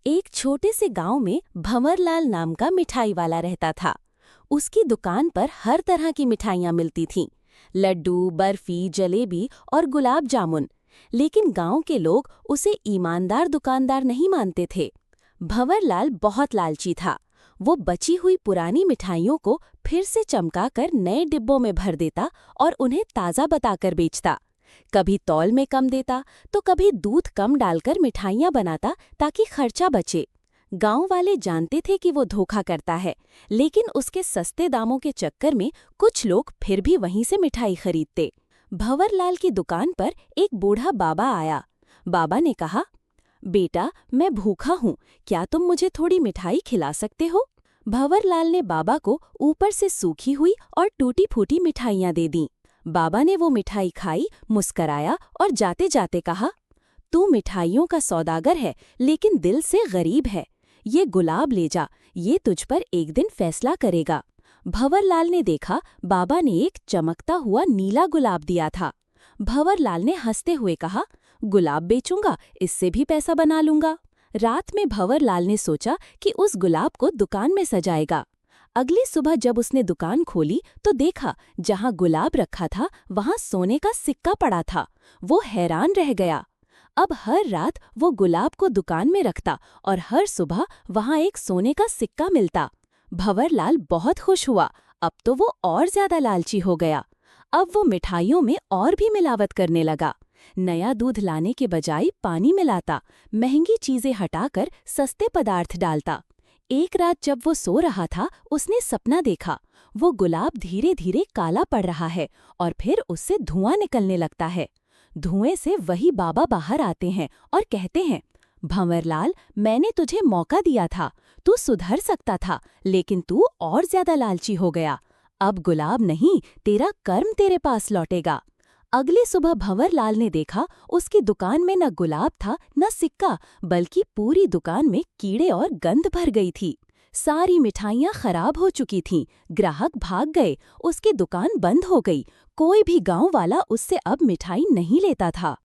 एक छोटे से गांव में भंवरलाल नाम का मिठाई वाला रहता था। उसकी दुकान पर हर तरह की मिठाइयाँ मिलती थीं, लड्डू, बर्फी, जलेबी और गुलाब जामुन। लेकिन गांव के लोग उसे ईमानदार दुकानदार नहीं मानते थे। भंवरलाल बहुत लालची था। वो बची हुई पुरानी मिठाइयों को फिर से चमकाकर नए डिब्बों में भर देता और उन्हें ताज़ा बताकर बेचता। कभी तौल में कम देता तो कभी दूध कम डालकर मिठाइयाँ बनाता ताकि खर्चा बचे। गांव वाले जानते थे कि वो धोखा करता है, लेकिन उसके सस्ते दामों के चक्कर में कुछ लोग फिर भी वहीं से मिठाई खरीदते। भंवरलाल की दुकान पर एक बूढ़ा बाबा आया। बाबा ने कहा, बेटा, मैं भूखा हूँ, क्या तुम मुझे थोड़ी मिठाई खिला सकते हो? भंवरलाल ने बाबा को ऊपर से सूखी हुई और टूटी-फूटी मिठाइयाँ दे दीं। बाबा ने वो मिठाई खाई, मुस्कराया और जाते जाते कहा, तू मिठाइयों का सौदागर है, लेकिन दिल से गरीब है। ये गुलाब ले जा, ये तुझ पर एक दिन फैसला करेगा। भंवरलाल ने देखा, बाबा ने एक चमकता हुआ नीला गुलाब दिया था। भंवरलाल ने हंसते हुए कहा, गुलाब बेचूंगा, इससे भी पैसा बना लूंगा। रात में भंवरलाल ने सोचा कि उस गुलाब को दुकान में सजाएगा। अगली सुबह जब उसने दुकान खोली तो देखा, जहां गुलाब रखा था वहां सोने का सिक्का पड़ा था। वो हैरान रह गया। अब हर रात वो गुलाब को दुकान में रखता और हर सुबह वहां एक सोने का सिक्का मिलता। भंवरलाल बहुत खुश हुआ। अब तो वो और ज्यादा लालची हो गया। अब वो मिठाइयों में और भी मिलावट करने लगा। नया दूध लाने के बजाय पानी मिलाता, महंगी चीजें हटाकर सस्ते पदार्थ डालता। एक रात जब वो सो रहा था, उसने सपना देखा। वो गुलाब धीरे धीरे काला पड़ रहा है और फिर उससे धुआं निकलने लगता है। धुएं से वही बाबा बाहर आते हैं और कहते हैं, भंवरलाल, मैंने तुझे मौका दिया था, तू सुधर सकता था, लेकिन तू और ज्यादा लालची हो गया। अब गुलाब नहीं, तेरा कर्म तेरे पास लौटेगा। अगली सुबह भंवरलाल ने देखा, उसकी दुकान में न गुलाब था न सिक्का, बल्कि पूरी दुकान में कीड़े और गंध भर गई थी। सारी मिठाइयाँ खराब हो चुकी थीं, ग्राहक भाग गए, उसकी दुकान बंद हो गई। कोई भी गांव वाला उससे अब मिठाई नहीं लेता था।